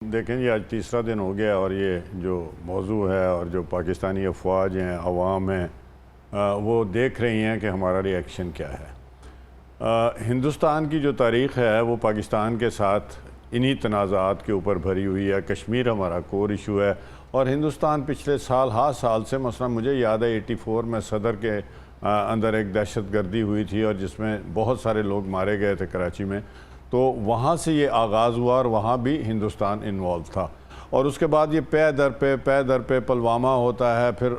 دیکھیں جی، آج تیسرا دن ہو گیا اور یہ جو موضوع ہے اور جو پاکستانی افواج ہیں، عوام ہیں، وہ دیکھ رہی ہیں کہ ہمارا ری ایکشن کیا ہے۔ ہندوستان کی جو تاریخ ہے وہ پاکستان کے ساتھ انہی تنازعات کے اوپر بھری ہوئی ہے۔ کشمیر ہمارا کور ایشو ہے اور ہندوستان پچھلے سال سے مثلا مجھے یاد ہے 84 میں صدر کے اندر ایک دہشت گردی ہوئی تھی اور جس میں بہت سارے لوگ مارے گئے تھے کراچی میں، تو وہاں سے یہ آغاز ہوا اور وہاں بھی ہندوستان انوالو تھا۔ اور اس کے بعد یہ پے در پہ پلوامہ ہوتا ہے، پھر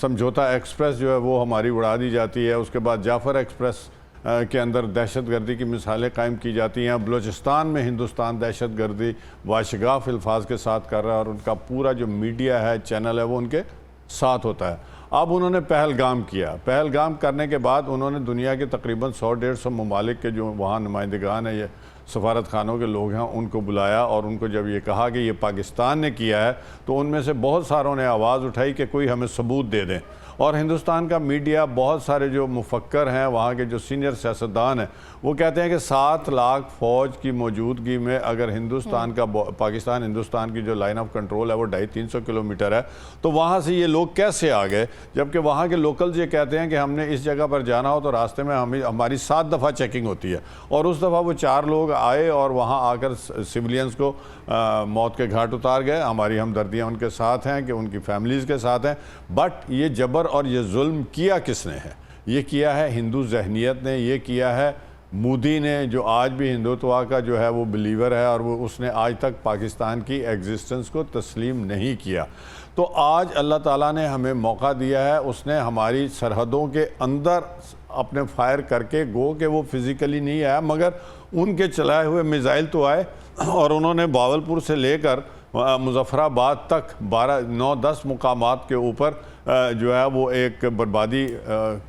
سمجھوتا ایکسپریس جو ہے وہ ہماری اڑا دی جاتی ہے، اس کے بعد جعفر ایکسپریس کے اندر دہشت گردی کی مثالیں قائم کی جاتی ہیں۔ بلوچستان میں ہندوستان دہشت گردی واشگاف الفاظ کے ساتھ کر رہا ہے اور ان کا پورا جو میڈیا ہے، چینل ہے، وہ ان کے ساتھ ہوتا ہے۔ اب انہوں نے پہلگام کیا، پہلگام کرنے کے بعد انہوں نے دنیا کے تقریباً 100-150 ممالک کے جو وہاں نمائندگان ہیں، یہ سفارت خانوں کے لوگ ہیں، ان کو بلایا اور ان کو جب یہ کہا کہ یہ پاکستان نے کیا ہے تو ان میں سے بہت ساروں نے آواز اٹھائی کہ کوئی ہمیں ثبوت دے دیں۔ اور ہندوستان کا میڈیا، بہت سارے جو مفکر ہیں، وہاں کے جو سینئر سیاستدان ہیں، وہ کہتے ہیں کہ 7 لاکھ فوج کی موجودگی میں اگر پاکستان ہندوستان کی جو لائن آف کنٹرول ہے وہ 250-300 کلومیٹر ہے، تو وہاں سے یہ لوگ کیسے آ گئے؟ جبکہ وہاں کے لوکلز یہ کہتے ہیں کہ ہم نے اس جگہ پر جانا ہو تو راستے میں ہماری 7 دفعہ چیکنگ ہوتی ہے، اور اس دفعہ وہ 4 لوگ آئے اور وہاں آ کر سویلینز کو موت کے گھاٹ اتار گئے۔ ہماری ہمدردیاں ان کے ساتھ ہیں کہ ان کی فیملیز کے ساتھ ہیں، بٹ یہ جبر اور یہ ظلم کیا کس نے ہے؟ یہ کیا ہے ہندو ذہنیت نے، یہ کیا ہے مودی نے، جو آج بھی ہندوتوا کا جو ہے وہ بلیور ہے، اور اس نے آج تک پاکستان کی ایگزسٹنس کو تسلیم نہیں کیا۔ تو آج اللہ تعالیٰ نے ہمیں موقع دیا ہے، اس نے ہماری سرحدوں کے اندر اپنے فائر کر کے، گو کہ وہ فزیکلی نہیں آیا مگر ان کے چلائے ہوئے میزائل تو آئے، اور انہوں نے باولپور سے لے کر مظفر آباد تک 9-10 مقامات کے اوپر جو ہے وہ ایک بربادی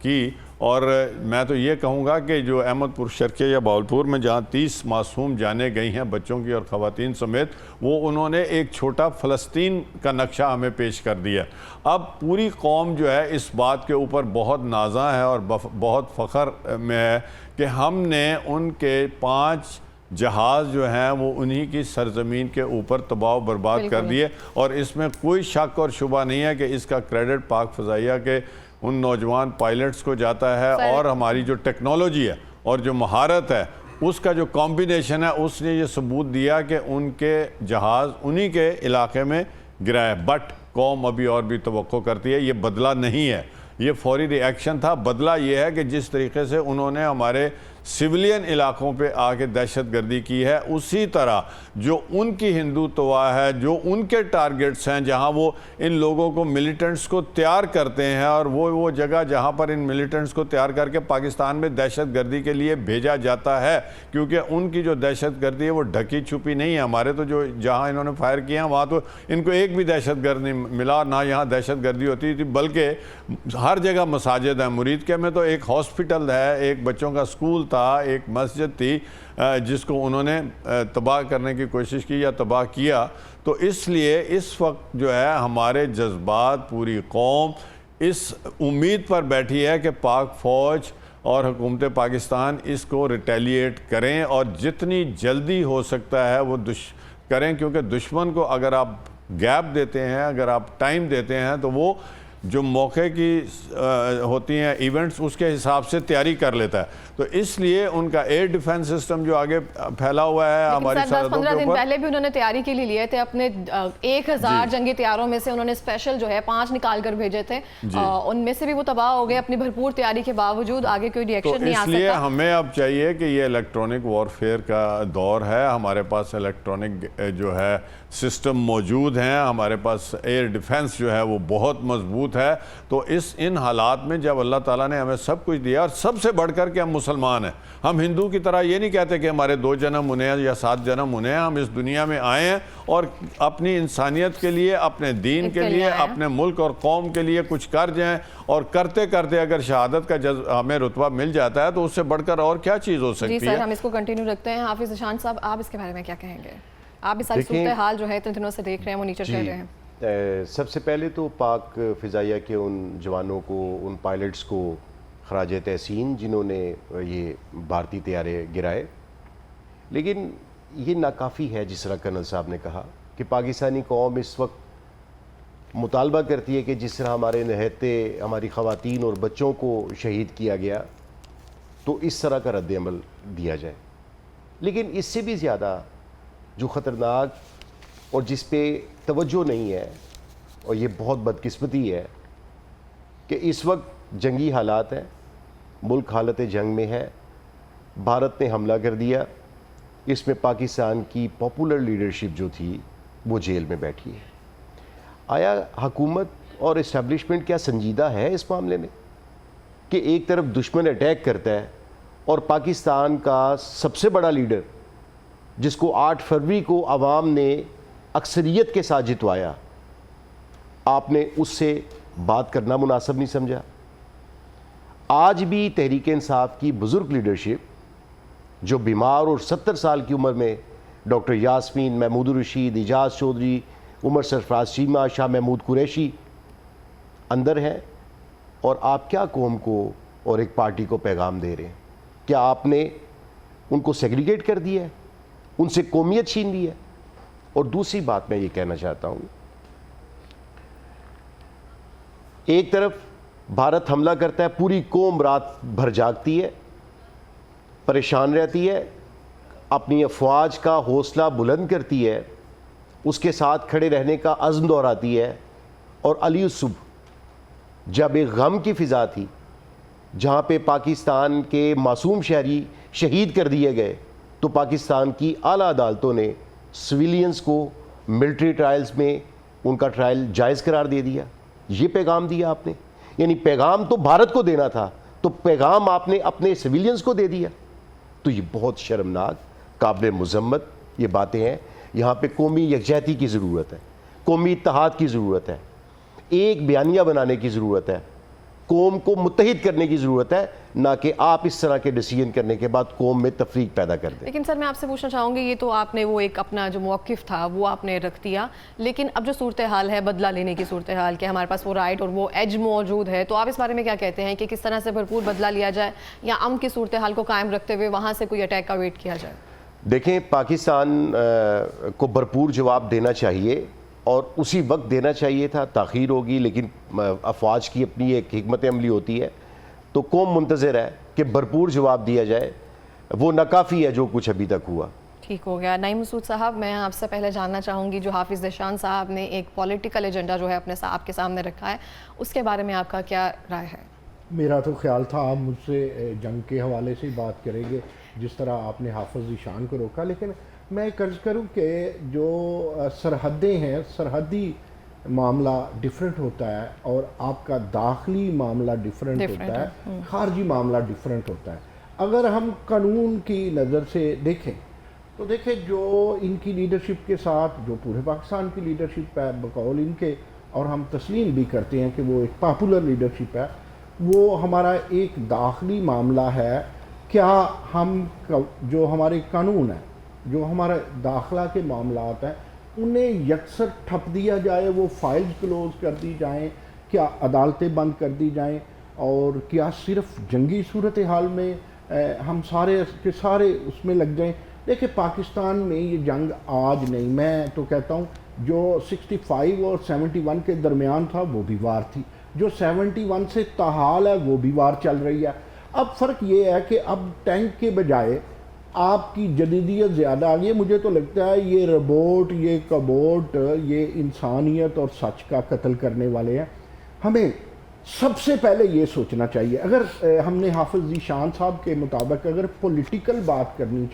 کی۔ اور میں تو یہ کہوں گا کہ جو احمد پور شرقیہ یا باولپور میں جہاں 30 معصوم جانیں گئی ہیں بچوں کی اور خواتین سمیت، وہ انہوں نے ایک چھوٹا فلسطین کا نقشہ ہمیں پیش کر دیا۔ اب پوری قوم جو ہے اس بات کے اوپر بہت نازاں ہے اور بہت فخر میں ہے کہ ہم نے ان کے 5 جہاز جو ہیں وہ انہی کی سرزمین کے اوپر تباہ و برباد کر دیے، اور اس میں کوئی شک اور شبہ نہیں ہے کہ اس کا کریڈٹ پاک فضائیہ کے ان نوجوان پائلٹس کو جاتا ہے، اور ہماری جو ٹیکنالوجی ہے اور جو مہارت ہے اس کا جو کمبینیشن ہے، اس نے یہ ثبوت دیا کہ ان کے جہاز انہی کے علاقے میں گرائے۔ بٹ قوم ابھی اور بھی توقع کرتی ہے، یہ بدلہ نہیں ہے، یہ فوری ری ایکشن تھا۔ بدلہ یہ ہے کہ جس طریقے سے انہوں نے ہمارے سویلین علاقوں پہ آ کے دہشت گردی کی ہے، اسی طرح جو ان کی ہندوتوا ہے، جو ان کے ٹارگٹس ہیں، جہاں وہ ان لوگوں کو ملیٹنٹس کو تیار کرتے ہیں، اور وہ جگہ جہاں پر ان ملیٹنٹس کو تیار کر کے پاکستان میں دہشت گردی کے لیے بھیجا جاتا ہے، کیونکہ ان کی جو دہشت گردی ہے وہ ڈھکی چھپی نہیں ہے۔ ہمارے تو جو جہاں انہوں نے فائر کیا وہاں تو ان کو ایک بھی دہشت گرد نہیں ملا، نہ یہاں دہشت گردی ہوتی تھی، بلکہ ہر جگہ مساجد ہیں۔ مرید میں تو ایک ہاسپٹل ہے، ایک بچوں کا سکول تھا، ایک مسجد تھی جس کو انہوں نے تباہ کرنے کی کوشش کی یا تباہ کیا۔ تو اس لیے اس وقت جو ہے ہمارے جذبات، پوری قوم اس امید پر بیٹھی ہے کہ پاک فوج اور حکومت پاکستان اس کو ریٹیلیٹ کریں، اور جتنی جلدی ہو سکتا ہے وہ کریں، کیونکہ دشمن کو اگر آپ گیپ دیتے ہیں، اگر آپ ٹائم دیتے ہیں، تو وہ جو موقع کی ہوتی ہیں ایونٹس اس کے حساب سے تیاری کر لیتا ہے۔ تو اس لیے ان کا ایئر ڈیفنس سسٹم جو آگے پھیلا ہوا ہے ہماری سرحدوں کے اوپر، 15 دن پہلے بھی انہوں نے تیاری کے لیے لیے تھے، اپنے 1000 جنگی طیاروں میں سے انہوں نے اسپیشل جو ہے 5 نکال کر بھیجے تھے، ان میں سے بھی وہ تباہ ہو گئے اپنی بھرپور تیاری کے باوجود، آگے کوئی ری ایکشن نہیں آ سکتا۔ اس لیے ہمیں اب چاہیے کہ یہ الیکٹرانک وارفیئر کا دور ہے، ہمارے پاس الیکٹرانک جو ہے سسٹم موجود ہیں، ہمارے پاس ایئر ڈیفنس جو ہے وہ بہت مضبوط ہے۔ تو ان حالات میں جب اللہ تعالیٰ نے ہمیں سب کچھ دیا، اور سب سے بڑھ کر کے ہم مسلمان ہیں، ہم ہندو کی طرح یہ نہیں کہتے کہ ہمارے 2 جنم ہونے ہیں یا 7 جنم ہونے ہیں، ہم اس دنیا میں آئے ہیں اور اپنی انسانیت کے لیے، اپنے دین کے لیے، اپنے ملک اور قوم کے لیے کچھ کر جائیں، اور کرتے کرتے اگر شہادت کا ہمیں رتبہ مل جاتا ہے تو اس سے بڑھ کر اور کیا چیز ہو سکتی ہے؟ جی سر، ہم اس کو کنٹینیو رکھتے ہیں۔ حافظ ذیشان صاحب، آپ اس کے بارے میں کیا کہیں گے؟ آپ اس ساری صورتحال جو ہے اتنے دنوں سے دیکھ رہے ہیں، وہ نیچر کر رہے ہیں۔ سب سے پہلے تو پاک فضائیہ کے ان جوانوں کو، ان پائلٹس کو خراج تحسین جنہوں نے یہ بھارتی طیارے گرائے، لیکن یہ ناکافی ہے جس طرح کرنل صاحب نے کہا کہ پاکستانی قوم اس وقت مطالبہ کرتی ہے کہ جس طرح ہمارے نہتے ہماری خواتین اور بچوں کو شہید کیا گیا تو اس طرح کا رد عمل دیا جائے. لیکن اس سے بھی زیادہ جو خطرناک اور جس پہ توجہ نہیں ہے، اور یہ بہت بدقسمتی ہے کہ اس وقت جنگی حالات ہیں، ملک حالت جنگ میں ہے، بھارت نے حملہ کر دیا، اس میں پاکستان کی پاپولر لیڈرشپ جو تھی وہ جیل میں بیٹھی ہے. آیا حکومت اور اسٹیبلشمنٹ کیا سنجیدہ ہے اس معاملے میں کہ ایک طرف دشمن اٹیک کرتا ہے اور پاکستان کا سب سے بڑا لیڈر جس کو 8 فروری کو عوام نے اکثریت کے ساتھ جتوایا، آپ نے اس سے بات کرنا مناسب نہیں سمجھا؟ آج بھی تحریک انصاف کی بزرگ لیڈرشپ جو بیمار اور 70 سال کی عمر میں ڈاکٹر یاسمین، محمود الرشید، اعجاز چودھری، عمر سرفراز چیمہ، شاہ محمود قریشی اندر ہیں، اور آپ کیا قوم کو اور ایک پارٹی کو پیغام دے رہے ہیں؟ کیا آپ نے ان کو سیگریگیٹ کر دیا ہے، ان سے قومیت چھین لی ہے؟ اور دوسری بات میں یہ کہنا چاہتا ہوں، ایک طرف بھارت حملہ کرتا ہے، پوری قوم رات بھر جاگتی ہے، پریشان رہتی ہے، اپنی افواج کا حوصلہ بلند کرتی ہے، اس کے ساتھ کھڑے رہنے کا عزم دہراتی ہے، اور علی الصبح جب ایک غم کی فضا تھی جہاں پہ پاکستان کے معصوم شہری شہید کر دیے گئے، تو پاکستان کی اعلیٰ عدالتوں نے سویلینز کو ملٹری ٹرائلز میں ان کا ٹرائل جائز قرار دے دیا. یہ پیغام دیا آپ نے، یعنی پیغام تو بھارت کو دینا تھا، تو پیغام آپ نے اپنے سویلینز کو دے دیا. تو یہ بہت شرمناک، قابل مذمت یہ باتیں ہیں. یہاں پہ قومی یکجہتی کی ضرورت ہے، قومی اتحاد کی ضرورت ہے، ایک بیانیہ بنانے کی ضرورت ہے، قوم کو متحد کرنے کی ضرورت ہے، نہ کہ آپ اس طرح کے ڈیسیژن کرنے کے بعد قوم میں تفریق پیدا کر دیں. لیکن سر میں آپ سے پوچھنا چاہوں گی، یہ تو آپ نے وہ ایک اپنا جو موقف تھا وہ آپ نے رکھ دیا، لیکن اب جو صورتحال ہے بدلہ لینے کی صورتحال کہ ہمارے پاس وہ رائٹ اور وہ ایج موجود ہے، تو آپ اس بارے میں کیا کہتے ہیں کہ کس طرح سے بھرپور بدلہ لیا جائے یا امن کی صورتحال کو قائم رکھتے ہوئے وہاں سے کوئی اٹیک کا ویٹ کیا جائے؟ دیکھیں، پاکستان کو بھرپور جواب دینا چاہیے، اور اسی وقت دینا چاہیے تھا. تاخیر ہوگی، لیکن افواج کی اپنی ایک حکمت عملی ہوتی ہے، تو قوم منتظر ہے کہ بھرپور جواب دیا جائے. وہ ناکافی ہے جو کچھ ابھی تک ہوا. ٹھیک ہو گیا. نعیم مسعود صاحب، میں آپ سے پہلے جاننا چاہوں گی، جو حافظ ذیشان صاحب نے ایک پولیٹیکل ایجنڈا جو ہے اپنے آپ کے سامنے رکھا ہے، اس کے بارے میں آپ کا کیا رائے ہے؟ میرا تو خیال تھا آپ مجھ سے جنگ کے حوالے سے بات کریں گے، جس طرح آپ نے حافظ ذیشان کو روکا. لیکن میں عرض کروں کہ جو سرحدیں ہیں، سرحدی معاملہ ڈیفرنٹ ہوتا ہے، اور آپ کا داخلی معاملہ ڈیفرنٹ ہوتا ہے، خارجی معاملہ ڈیفرنٹ ہوتا ہے. اگر ہم قانون کی نظر سے دیکھیں تو دیکھیں جو ان کی لیڈرشپ کے ساتھ جو پورے پاکستان کی لیڈرشپ ہے بقول ان کے، اور ہم تسلیم بھی کرتے ہیں کہ وہ ایک پاپولر لیڈرشپ ہے، وہ ہمارا ایک داخلی معاملہ ہے. کیا ہم جو ہمارے قانون ہیں، جو ہمارے داخلہ کے معاملات ہیں، انہیں یکسر ٹھپ دیا جائے، وہ فائلز کلوز کر دی جائیں، کیا عدالتیں بند کر دی جائیں، اور کیا صرف جنگی صورتحال میں ہم سارے کے سارے اس میں لگ جائیں؟ دیکھیں، پاکستان میں یہ جنگ آج نہیں، میں تو کہتا ہوں جو 65 اور 71 کے درمیان تھا وہ بھی وار تھی، جو 71 سے تاحال ہے وہ بھی وار چل رہی ہے. اب فرق یہ ہے کہ اب ٹینک کے بجائے آپ کی جدیدیت زیادہ آ گئی ہے. مجھے تو لگتا ہے یہ روبوٹ، یہ کبوٹ، یہ انسانیت اور سچ کا قتل کرنے والے ہیں. ہمیں سب سے پہلے یہ سوچنا چاہیے، اگر ہم نے حافظ ذیشان صاحب کے مطابق اگر پولیٹیکل بات کرنی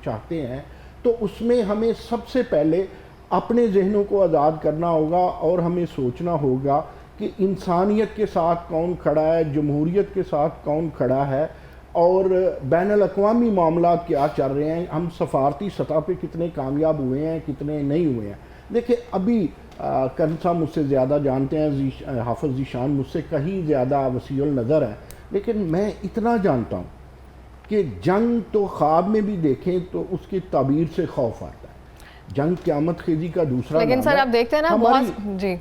چاہتے ہیں، تو اس میں ہمیں سب سے پہلے اپنے ذہنوں کو آزاد کرنا ہوگا، اور ہمیں سوچنا ہوگا کہ انسانیت کے ساتھ کون کھڑا ہے، جمہوریت کے ساتھ کون کھڑا ہے، اور بین الاقوامی معاملات کیا چل رہے ہیں، ہم سفارتی سطح پہ کتنے کامیاب ہوئے ہیں، کتنے نہیں ہوئے ہیں. دیکھیں، ابھی کرن صاحب مجھ سے زیادہ جانتے ہیں، حافظ ذیشان مجھ سے کہیں زیادہ وسیع النظر ہے، لیکن میں اتنا جانتا ہوں کہ جنگ تو خواب میں بھی دیکھیں تو اس کی تعبیر سے خوف آتا ہے. جنگ قیامت خیزی کا دوسرا لیکن سر آپ دیکھتے ہیں نا، جی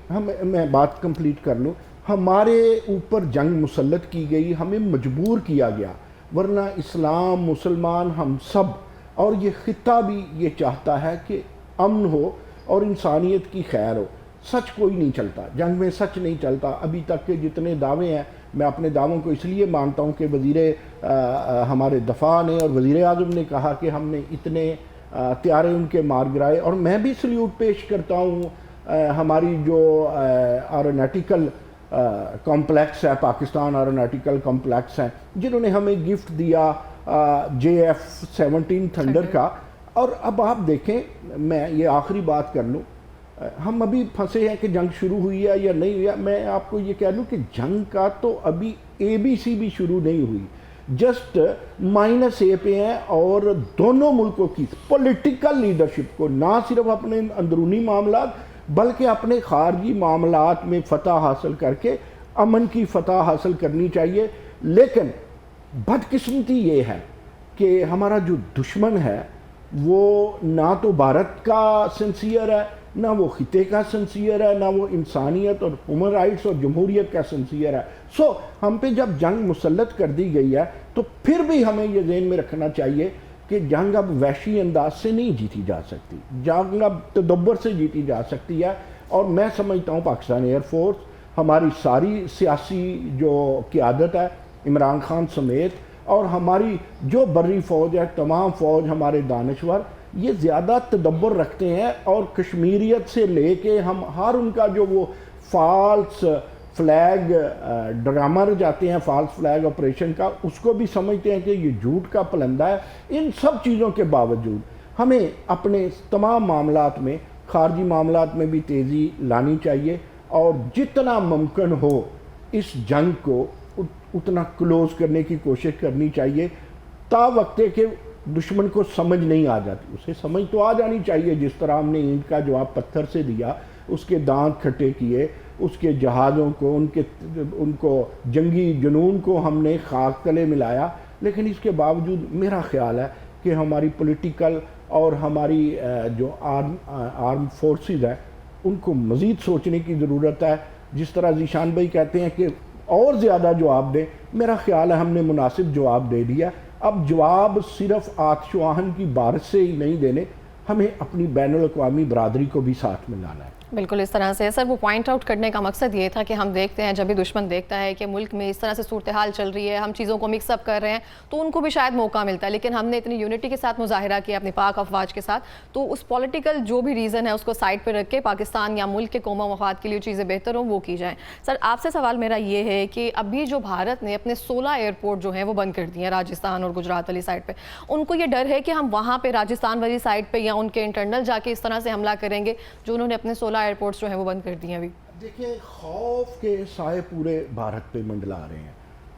میں بات کمپلیٹ کر لوں. ہمارے اوپر جنگ مسلط کی گئی، ہمیں مجبور کیا گیا، ورنہ اسلام، مسلمان، ہم سب اور یہ خطہ بھی یہ چاہتا ہے کہ امن ہو اور انسانیت کی خیر ہو. سچ کوئی نہیں چلتا، جنگ میں سچ نہیں چلتا. ابھی تک کے جتنے دعوے ہیں، میں اپنے دعووں کو اس لیے مانتا ہوں کہ ہمارے دفاع نے اور وزیر اعظم نے کہا کہ ہم نے اتنے طیارے ان کے مار گرائے، اور میں بھی سلیوٹ پیش کرتا ہوں ہماری جو ایروناٹیکل کمپلیکس ہے، پاکستان ایروناٹیکل کمپلیکس ہیں، جنہوں نے ہمیں گفٹ دیا JF-17 تھنڈر کا. اور اب آپ دیکھیں، میں یہ آخری بات کر لوں، ہم ابھی پھنسے ہیں کہ جنگ شروع ہوئی ہے یا نہیں ہوئی ہے. میں آپ کو یہ کہہ لوں کہ جنگ کا تو ابھی ABC بھی شروع نہیں ہوئی، جسٹ -A پہ ہیں. اور دونوں ملکوں کی پولیٹیکل لیڈرشپ کو نہ صرف اپنے اندرونی معاملات بلکہ اپنے خارجی معاملات میں فتح حاصل کر کے امن کی فتح حاصل کرنی چاہیے. لیکن بدقسمتی یہ ہے کہ ہمارا جو دشمن ہے وہ نہ تو بھارت کا سنسیئر ہے، نہ وہ خطے کا سنسیئر ہے، نہ وہ انسانیت اور ہیومن رائٹس اور جمہوریت کا سنسیئر ہے. سو ہم پہ جب جنگ مسلط کر دی گئی ہے تو پھر بھی ہمیں یہ ذہن میں رکھنا چاہیے کہ جنگ اب وحشی انداز سے نہیں جیتی جا سکتی، جنگ اب تدبر سے جیتی جا سکتی ہے. اور میں سمجھتا ہوں پاکستان ایئر فورس، ہماری ساری سیاسی جو قیادت ہے عمران خان سمیت، اور ہماری جو بری فوج ہے، تمام فوج، ہمارے دانشور، یہ زیادہ تدبر رکھتے ہیں. اور کشمیریت سے لے کے ہم ہر ان کا جو وہ فالس فلیگ ڈرامہ جاتے ہیں، فالس فلیگ آپریشن کا، اس کو بھی سمجھتے ہیں کہ یہ جھوٹ کا پلندہ ہے. ان سب چیزوں کے باوجود ہمیں اپنے تمام معاملات میں، خارجی معاملات میں بھی تیزی لانی چاہیے، اور جتنا ممکن ہو اس جنگ کو اتنا کلوز کرنے کی کوشش کرنی چاہیے. تا وقت کہ دشمن کو سمجھ نہیں آ جاتی، اسے سمجھ تو آ جانی چاہیے. جس طرح ہم نے اینٹ کا جواب پتھر سے دیا، اس کے دانت کھٹے کیے، اس کے جہازوں کو، ان کو جنگی جنون کو ہم نے خاک تلے ملایا. لیکن اس کے باوجود میرا خیال ہے کہ ہماری پولیٹیکل اور ہماری جو آرم فورسز ہیں ان کو مزید سوچنے کی ضرورت ہے. جس طرح ذیشان بھائی کہتے ہیں کہ اور زیادہ جواب دیں، میرا خیال ہے ہم نے مناسب جواب دے دیا. اب جواب صرف آتش آہن کی بارش سے ہی نہیں دینے، ہمیں اپنی بین الاقوامی برادری کو بھی ساتھ میں لانا ہے. بالکل اس طرح سے سر، وہ پوائنٹ آؤٹ کرنے کا مقصد یہ تھا کہ ہم دیکھتے ہیں جب بھی دشمن دیکھتا ہے کہ ملک میں اس طرح سے صورتحال چل رہی ہے، ہم چیزوں کو مکس اپ کر رہے ہیں، تو ان کو بھی شاید موقع ملتا ہے. لیکن ہم نے اتنی یونٹی کے ساتھ مظاہرہ کیا اپنی پاک افواج کے ساتھ، تو اس پولیٹیکل جو بھی ریزن ہے اس کو سائڈ پہ رکھ کے پاکستان یا ملک کے قوم و مفاد کے لیے چیزیں بہتر ہوں وہ کی جائیں. سر آپ سے سوال میرا یہ ہے کہ ابھی جو بھارت نے اپنے 16 ایئرپورٹ جو ہیں وہ بند کر دیے ہیں راجستھان اور گجرات والی سائڈ پہ، ان کو یہ ڈر ہے کہ ہم وہاں پہ راجستھان والی سائڈ پہ یا ان کے انٹرنل جا کے اس طرح سے حملہ کریں گے جو انہوں نے اپنے 16 ایئرپورٹس جو ہیں وہ بند کر دی ہیں. ابھی دیکھیں، خوف کے سائے پورے بھارت پہ منڈلا رہے ہیں،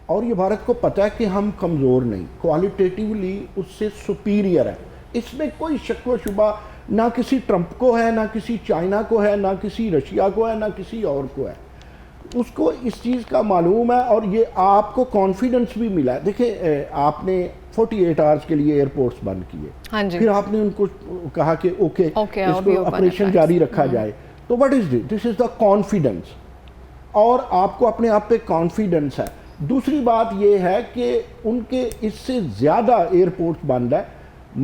اور یہ بھارت کو پتہ ہے کہ ہم کمزور نہیں، کوالٹیٹیولی اس سے سپیریئر ہے. اس میں کوئی شک و شبہ نہ کسی ٹرمپ کو ہے، نہ کسی چائنا کو ہے، نہ کسی رشیا کو ہے، نہ کسی اور کو ہے. اس کو اس چیز کا معلوم ہے، اور یہ آپ کو کانفیڈنس بھی ملا ہے. دیکھیں، آپ نے 48 آورز کے لیے ایئرپورٹس بند کیے، پھر آپ نے ان کو کہا کہ اوکے اس کو آپریشن جاری رکھا جائے. تو what is this is the confidence، اور آپ کو اپنے آپ پہ کانفیڈنس ہے. دوسری بات یہ ہے کہ ان کے اس سے زیادہ ایئرپورٹ بند ہے.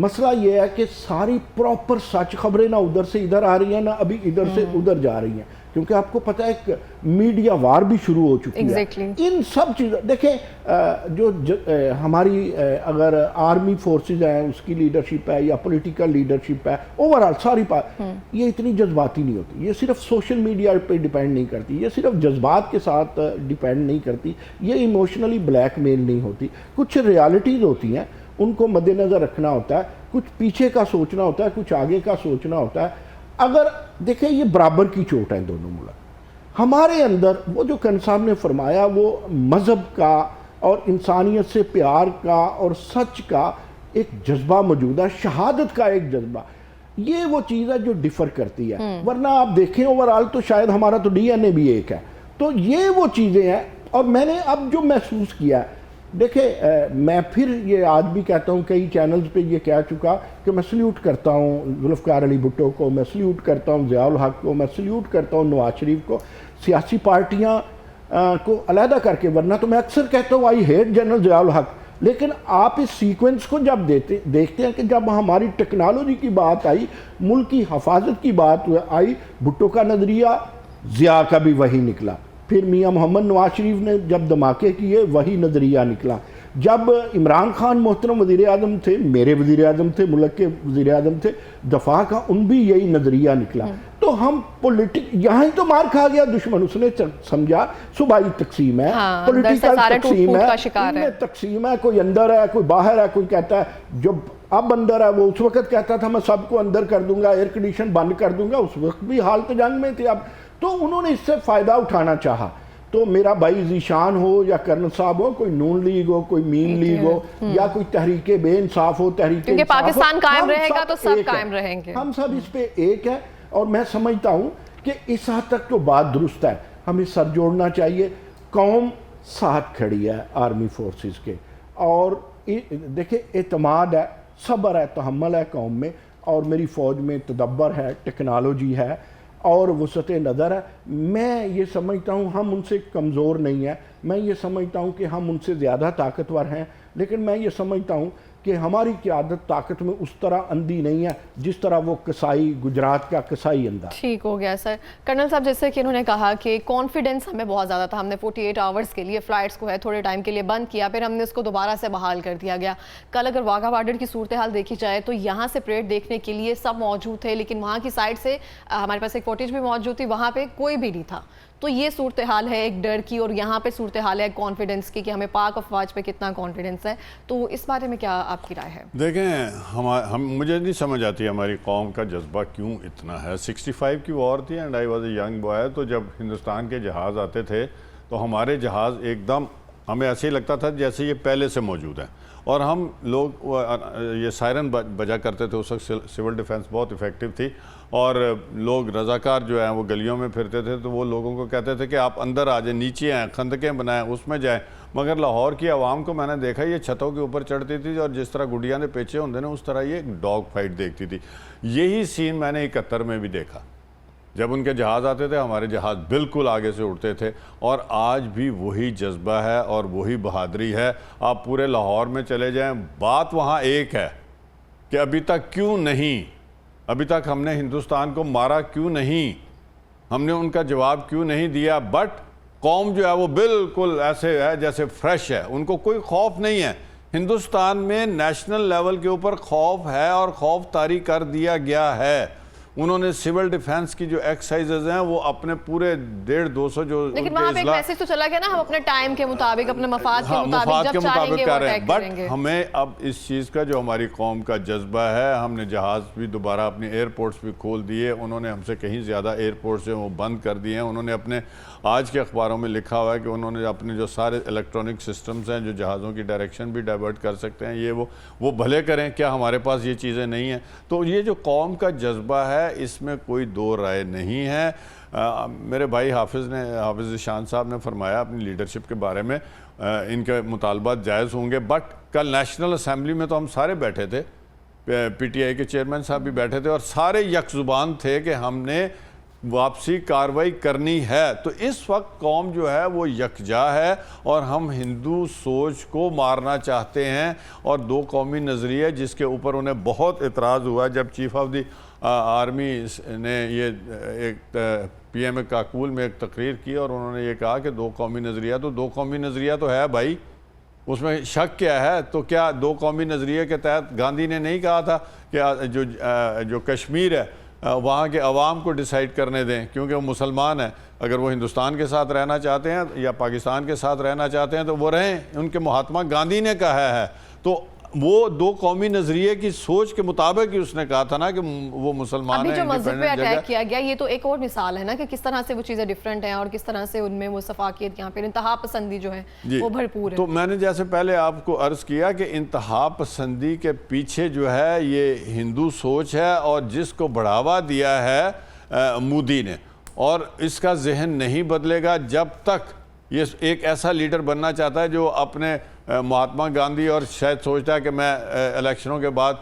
مسئلہ یہ ہے کہ ساری پراپر سچ خبریں نہ ادھر سے ادھر آ رہی ہیں، نہ ابھی ادھر سے ادھر جا رہی ہیں، کیونکہ آپ کو پتہ ہے کہ میڈیا وار بھی شروع ہو چکی ہے. ان سب چیزوں دیکھیں، جو ہماری اگر آرمی فورسز ہیں اس کی لیڈرشپ ہے یا پولیٹیکل لیڈرشپ ہے، اوورآل ساری یہ اتنی جذباتی نہیں ہوتی. یہ صرف سوشل میڈیا پہ ڈیپینڈ نہیں کرتی، یہ صرف جذبات کے ساتھ ڈیپینڈ نہیں کرتی، یہ ایموشنلی بلیک میل نہیں ہوتی. کچھ ریالٹیز ہوتی ہیں، ان کو مد نظر رکھنا ہوتا ہے، کچھ پیچھے کا سوچنا ہوتا ہے، کچھ آگے کا سوچنا ہوتا ہے. اگر دیکھیں، یہ برابر کی چوٹ ہے دونوں ملک. ہمارے اندر وہ جو کن صاحب نے فرمایا، وہ مذہب کا اور انسانیت سے پیار کا اور سچ کا ایک جذبہ موجود ہے، شہادت کا ایک جذبہ. یہ وہ چیز ہے جو ڈیفر کرتی ہے. ورنہ آپ دیکھیں اوورآل تو شاید ہمارا تو ڈی این اے بھی ایک ہے. تو یہ وہ چیزیں ہیں. اور میں نے اب جو محسوس کیا ہے، دیکھیں، میں پھر یہ آج بھی کہتا ہوں، کئی چینلز پہ یہ کہہ چکا کہ میں سلیوٹ کرتا ہوں ذوالفقار علی بھٹو کو، میں سلیوٹ کرتا ہوں ضیاء الحق کو، میں سلیوٹ کرتا ہوں نواز شریف کو. سیاسی پارٹیاں کو علیحدہ کر کے، ورنہ تو میں اکثر کہتا ہوں آئی ہیٹ جنرل ضیاء الحق، لیکن آپ اس سیکوینس کو جب دیکھتے ہیں کہ جب ہماری ٹیکنالوجی کی بات آئی، ملک کی حفاظت کی بات آئی، بھٹو کا نظریہ، ضیاء کا بھی وہی نکلا، پھر میاں محمد نواز شریف نے جب دھماکے کیے وہی نظریہ نکلا، جب عمران خان محترم وزیر اعظم تھے، میرے وزیر اعظم تھے، ملک کے وزیر اعظم تھے، دفاع کا ان بھی یہی نظریہ نکلا. تو ہم یہاں ہی تو مار کھا گیا دشمن، اس نے سمجھا صوبائی تقسیم ہے، پولیٹیکل تقسیم ہے، تقسیم ہے، کوئی اندر ہے کوئی باہر ہے، کوئی کہتا ہے جو اب اندر ہے وہ اس وقت کہتا تھا میں سب کو اندر کر دوں گا، ایئر کنڈیشن بند کر دوں گا، اس وقت بھی حالت جنگ میں تھے. اب تو انہوں نے اس سے فائدہ اٹھانا چاہا. تو میرا بھائی ذیشان ہو یا کرنل صاحب ہو، کوئی نون لیگ ہو، کوئی مین لیگ ہو، یا کوئی تحریک بے انصاف ہو، تحریک کیونکہ پاکستان قائم رہے گا تو سب قائم رہیں گے، ہم سب اس پہ ایک ہے. اور میں سمجھتا ہوں کہ اس حد تک تو بات درست ہے، ہمیں سر جوڑنا چاہیے. قوم ساتھ کھڑی ہے آرمی فورسز کے، اور دیکھیں اعتماد ہے، صبر ہے، تحمل ہے قوم میں، اور میری فوج میں تدبر ہے، ٹیکنالوجی ہے اور وسعت نظر ہے. میں یہ سمجھتا ہوں ہم ان سے کمزور نہیں ہیں، میں یہ سمجھتا ہوں کہ ہم ان سے زیادہ طاقتور ہیں، لیکن میں یہ سمجھتا ہوں کہ ہماری قیادت طاقت میں اس طرح اندھی نہیں ہے جس طرح وہ قصائی گجرات کا قصائی اندھا. ٹھیک ہو گیا سر. کرنل صاحب جیسے کہ انہوں نے کہا کہ کانفیڈنس ہمیں بہت زیادہ تھا، ہم نے 48 آورز کے لیے فلائٹس کو ہے تھوڑے ٹائم کے لیے بند کیا، پھر ہم نے اس کو دوبارہ سے بحال کر دیا گیا. کل اگر واگا بارڈر کی صورتحال دیکھی جائے تو یہاں سے پریڈ دیکھنے کے لیے سب موجود تھے، لیکن وہاں کی سائڈ سے ہمارے پاس ایک فوٹیج بھی موجود تھی، وہاں پہ کوئی بھی نہیں تھا. تو یہ صورتحال ہے ایک ڈر کی، اور یہاں پہ صورتحال ہے کانفیڈنس کی کہ ہمیں پاک افواج پہ کتنا کانفیڈنس ہے. تو اس بارے میں کیا آپ کی رائے ہے؟ دیکھیں مجھے نہیں سمجھ آتی ہماری قوم کا جذبہ کیوں اتنا ہے. 65 کی وار تھی and I was a young boy. تو جب ہندوستان کے جہاز آتے تھے تو ہمارے جہاز ایک دم ہمیں ایسے ہی لگتا تھا جیسے یہ پہلے سے موجود ہیں، اور ہم لوگ یہ سائرن بجا کرتے تھے. اس وقت سول ڈیفنس بہت افیکٹو تھی، اور لوگ رضاکار جو ہیں وہ گلیوں میں پھرتے تھے تو وہ لوگوں کو کہتے تھے کہ آپ اندر آ جائیں، نیچے آئیں، خندقیں بنائیں، اس میں جائیں. مگر لاہور کی عوام کو میں نے دیکھا یہ چھتوں کے اوپر چڑھتی تھی، اور جس طرح گڈیاں نے پیچھے ہوندے نا اس طرح یہ ایک ڈاگ فائٹ دیکھتی تھی. یہی سین میں نے 71 میں بھی دیکھا. جب ان کے جہاز آتے تھے ہمارے جہاز بالکل آگے سے اڑتے تھے، اور آج بھی وہی جذبہ ہے اور وہی بہادری ہے. آپ پورے لاہور میں چلے جائیں، بات وہاں ایک ہے کہ ابھی تک ہم نے ہندوستان کو مارا کیوں نہیں، ہم نے ان کا جواب کیوں نہیں دیا. بٹ قوم جو ہے وہ بالکل ایسے ہے جیسے فریش ہے، ان کو کوئی خوف نہیں ہے. ہندوستان میں نیشنل لیول کے اوپر خوف ہے، اور خوف طاری کر دیا گیا ہے. انہوں نے سول ڈیفنس کی جو ایکسرسائزز ہیں وہ اپنے پورے 150-200 جو لیکن وہاں پہ ایک میسیج تو چلا گیا نا، ہم اپنے ٹائم کے مطابق، اپنے مفاد کے مطابق جب چاہیں گے وہ اٹیک کریں گے. بٹ ہمیں اب اس چیز کا جو ہماری قوم کا جذبہ ہے، ہم نے جہاز بھی دوبارہ اپنے ایئرپورٹس بھی کھول دیے. انہوں نے ہم سے کہیں زیادہ ایئرپورٹس جو وہ بند کر دیے ہیں. انہوں نے اپنے آج کے اخباروں میں لکھا ہوا ہے کہ انہوں نے اپنے جو سارے الیکٹرانک سسٹمز ہیں جو جہازوں کی ڈائریکشن بھی ڈائیورٹ کر سکتے ہیں، یہ وہ بھلے کریں. کیا ہمارے پاس یہ چیزیں نہیں ہیں؟ تو یہ جو قوم کا جذبہ ہے اس میں کوئی دو رائے نہیں ہے. میرے بھائی حافظ ذیشان صاحب نے فرمایا اپنی لیڈرشپ کے بارے میں، ان کے مطالبات جائز ہوں گے. بٹ کل نیشنل اسمبلی میں تو ہم سارے بیٹھے تھے، پی ٹی آئی کے چیئرمین صاحب بھی بیٹھے تھے، اور سارے یک زبان تھے کہ ہم نے واپسی کارروائی کرنی ہے. تو اس وقت قوم جو ہے وہ یکجا ہے، اور ہم ہندو سوچ کو مارنا چاہتے ہیں. اور دو قومی نظریہ جس کے اوپر انہیں بہت اعتراض ہوا جب چیف آف دی آرمی نے یہ ایک پی ایم کاکول میں ایک تقریر کی، اور انہوں نے یہ کہا کہ دو قومی نظریہ تو ہے بھائی، اس میں شک کیا ہے؟ تو کیا دو قومی نظریے کے تحت گاندھی نے نہیں کہا تھا کہ جو کشمیر ہے وہاں کے عوام کو ڈیسائیڈ کرنے دیں، کیونکہ وہ مسلمان ہیں، اگر وہ ہندوستان کے ساتھ رہنا چاہتے ہیں یا پاکستان کے ساتھ رہنا چاہتے ہیں تو وہ رہیں، ان کے مہاتما گاندھی نے کہا ہے. تو وہ دو قومی نظریے کی سوچ کے مطابق ہی اس نے کہا تھا نا کہ وہ مسلمان ہیں. ابھی جو مذہب پہ اٹیک کیا گیا یہ تو ایک اور مثال ہے نا کہ کس طرح سے وہ چیزیں ڈیفرنٹ ہیں، اور کس طرح سے ان میں وہ صفاقیت، یہاں پہ انتہا پسندی جو ہے وہ بھرپور ہے. تو میں نے جیسے پہلے آپ کو عرض کیا کہ انتہا پسندی کے پیچھے جو ہے یہ ہندو سوچ ہے، اور جس کو بڑھاوا دیا ہے مودی نے. اور اس کا ذہن نہیں بدلے گا جب تک یہ ایک ایسا لیڈر بننا چاہتا ہے جو اپنے مہاتما گاندھی اور شاید سوچتا ہے کہ میں الیکشنوں کے بعد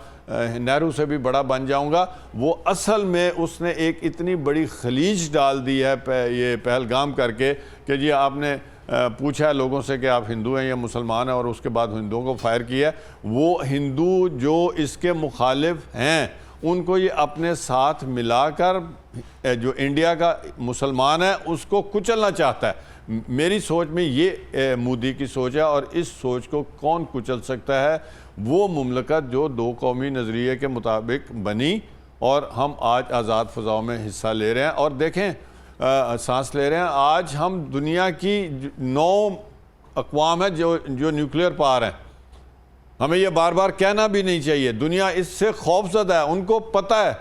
نہرو سے بھی بڑا بن جاؤں گا. وہ اصل میں اس نے ایک اتنی بڑی خلیج ڈال دی ہے یہ پہلگام کر کے کہ جی آپ نے پوچھا ہے لوگوں سے کہ آپ ہندو ہیں یا مسلمان ہیں اور اس کے بعد ہندوؤں کو فائر کیا ہے، وہ ہندو جو اس کے مخالف ہیں ان کو یہ اپنے ساتھ ملا کر جو انڈیا کا مسلمان ہے اس کو کچلنا چاہتا ہے۔ میری سوچ میں یہ مودی کی سوچ ہے، اور اس سوچ کو کون کچل سکتا ہے؟ وہ مملکت جو دو قومی نظریے کے مطابق بنی اور ہم آج آزاد فضاؤں میں حصہ لے رہے ہیں، اور دیکھیں سانس لے رہے ہیں۔ آج ہم دنیا کی 9 اقوام ہیں جو نیوکلیئر پاور ہیں، ہمیں یہ بار بار کہنا بھی نہیں چاہیے، دنیا اس سے خوف زدہ ہے، ان کو پتہ ہے۔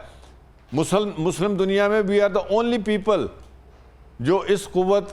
مسلم دنیا میں we are the only people جو اس قوت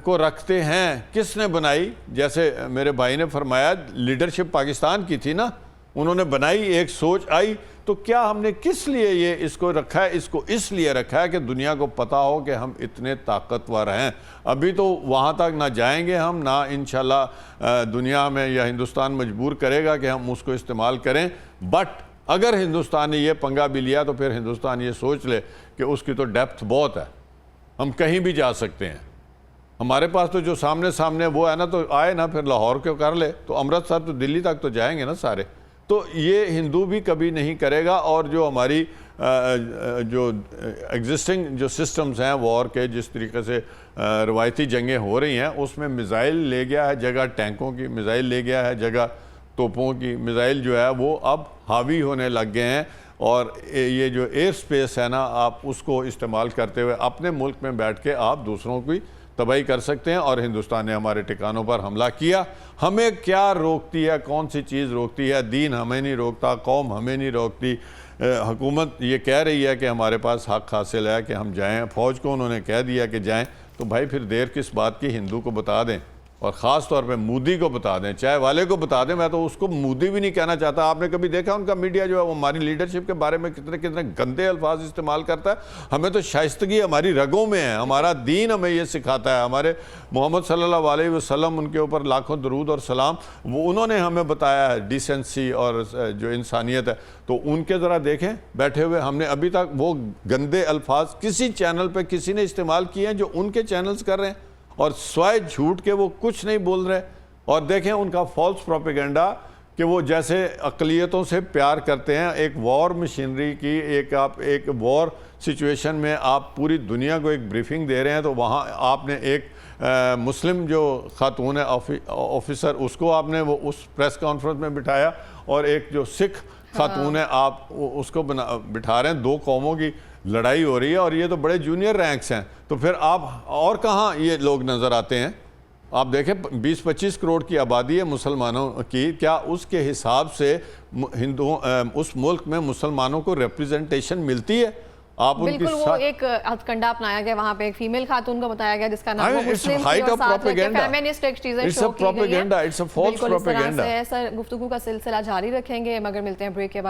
کو رکھتے ہیں۔ کس نے بنائی؟ جیسے میرے بھائی نے فرمایا لیڈرشپ پاکستان کی تھی نا، انہوں نے بنائی، ایک سوچ آئی، تو کیا ہم نے کس لیے یہ اس کو رکھا ہے؟ اس کو اس لیے رکھا ہے کہ دنیا کو پتا ہو کہ ہم اتنے طاقتور ہیں۔ ابھی تو وہاں تک نہ جائیں گے ہم، نہ انشاءاللہ دنیا میں یا ہندوستان مجبور کرے گا کہ ہم اس کو استعمال کریں، بٹ اگر ہندوستان نے یہ پنگا بھی لیا تو پھر ہندوستان یہ سوچ لے کہ اس کی تو ڈیپتھ بہت ہے، ہم کہیں بھی جا سکتے ہیں۔ ہمارے پاس تو جو سامنے وہ ہے نا، تو آئے نا، پھر لاہور کو کر لے تو امرتسر تو دلی تک تو جائیں گے نا سارے۔ تو یہ ہندو بھی کبھی نہیں کرے گا، اور جو ہماری جو ایگزسٹنگ جو سسٹمز ہیں وار کے، جس طریقے سے روایتی جنگیں ہو رہی ہیں، اس میں میزائل لے گیا ہے جگہ ٹینکوں کی، میزائل لے گیا ہے جگہ توپوں کی، میزائل جو ہے وہ اب حاوی ہونے لگ گئے ہیں، اور یہ جو ایئر سپیس ہے نا، آپ اس کو استعمال کرتے ہوئے اپنے ملک میں بیٹھ کے آپ دوسروں کی تباہی کر سکتے ہیں۔ اور ہندوستان نے ہمارے ٹھکانوں پر حملہ کیا، ہمیں کیا روکتی ہے؟ کون سی چیز روکتی ہے؟ دین ہمیں نہیں روکتا، قوم ہمیں نہیں روکتی، حکومت یہ کہہ رہی ہے کہ ہمارے پاس حق حاصل ہے کہ ہم جائیں، فوج کو انہوں نے کہہ دیا کہ جائیں، تو بھائی پھر دیر کس بات کی؟ ہندو کو بتا دیں، اور خاص طور پہ مودی کو بتا دیں، چائے والے کو بتا دیں۔ میں تو اس کو مودی بھی نہیں کہنا چاہتا۔ آپ نے کبھی دیکھا ان کا میڈیا جو ہے وہ ہماری لیڈرشپ کے بارے میں کتنے گندے الفاظ استعمال کرتا ہے؟ ہمیں تو شائستگی ہماری رگوں میں ہے، ہمارا دین ہمیں یہ سکھاتا ہے، ہمارے محمد صلی اللہ علیہ وسلم، ان کے اوپر لاکھوں درود اور سلام، وہ انہوں نے ہمیں بتایا ہے ڈیسنسی اور جو انسانیت ہے۔ تو ان کے ذرا دیکھیں بیٹھے ہوئے، ہم نے ابھی تک وہ گندے الفاظ کسی چینل پہ کسی نے استعمال کیے ہیں جو ان کے چینلز کر رہے ہیں؟ اور سوائے جھوٹ کے وہ کچھ نہیں بول رہے۔ اور دیکھیں ان کا فالس پروپیگنڈا کہ وہ جیسے اقلیتوں سے پیار کرتے ہیں، ایک وار مشینری کی ایک وار سچویشن میں آپ پوری دنیا کو ایک بریفنگ دے رہے ہیں، تو وہاں آپ نے ایک مسلم جو خاتون ہے آفیسر، اس کو آپ نے وہ اس پریس کانفرنس میں بٹھایا، اور ایک جو سکھ خاتون ہے آپ اس کو بٹھا رہے ہیں۔ 2 قوموں کی لڑائی ہو رہی ہے، اور یہ تو بڑے جونیئر رینکس ہیں، تو پھر آپ اور کہاں یہ لوگ نظر آتے ہیں؟ آپ دیکھیں 20-25 کروڑ کی آبادی ہے مسلمانوں کی، کیا اس کے حساب سے اس ملک میں مسلمانوں کو ریپریزنٹیشن ملتی ہے؟ آپ ان کی بالکل، وہ ایک ہتھ کنڈا اپنایا گیا، وہاں پہ ایک فیمیل خاتون کو بتایا گیا جس کا نام وہ مسلم تھی، اور ساتھ میں فیمنسٹ ایک چیزیں شو کی گئی ہیں۔ بالکل اس طرح سے سر گفتگو کا سلسلہ جاری رکھیں گے، مگر ملتے ہیں بریک کے بعد۔